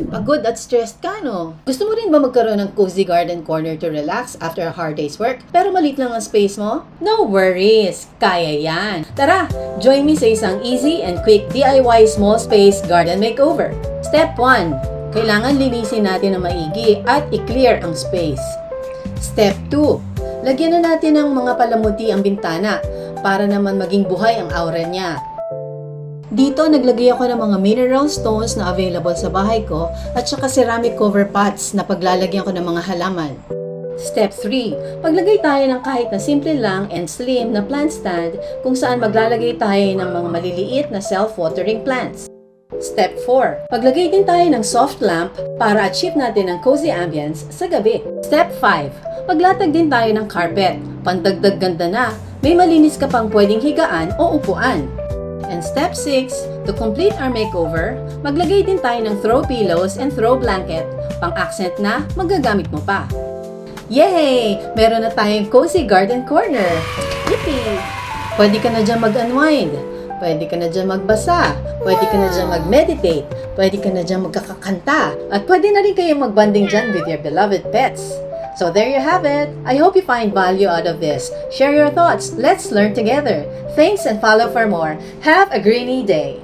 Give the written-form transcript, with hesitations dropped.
Pagod at stressed ka, no? Gusto mo rin ba magkaroon ng cozy garden corner to relax after a hard day's work, pero maliit lang ang space mo? No worries! Kaya yan! Tara, join me sa isang easy and quick DIY small space garden makeover. Step 1. Kailangan linisin natin ng maigi at i-clear ang space. Step 2. Lagyan na natin ng mga palamuti ang bintana para naman maging buhay ang aura niya. Dito, naglagay ako ng mga mineral stones na available sa bahay ko at saka ceramic cover pots na paglalagyan ko ng mga halaman. Step 3. Paglagay tayo ng kahit na simple lang and slim na plant stand kung saan maglalagay tayo ng mga maliliit na self-watering plants. Step 4. Paglagay din tayo ng soft lamp para achieve natin ang cozy ambience sa gabi. Step 5. Paglatag din tayo ng carpet. Pandagdag ganda na, may malinis ka pang pwedeng higaan o upuan. And step 6, to complete our makeover, maglagay din tayo ng throw pillows and throw blanket, pang-accent na magagamit mo pa. Yay! Meron na tayong cozy garden corner! Yippee! Pwede ka na dyan mag-unwind, pwede ka na dyan magbasa, pwede ka na dyan mag-meditate, pwede ka na dyan magkakakanta, at pwede na rin kayong mag-bonding dyan with your beloved pets. So there you have it. I hope you find value out of this. Share your thoughts. Let's learn together. Thanks and follow for more. Have a greeny day.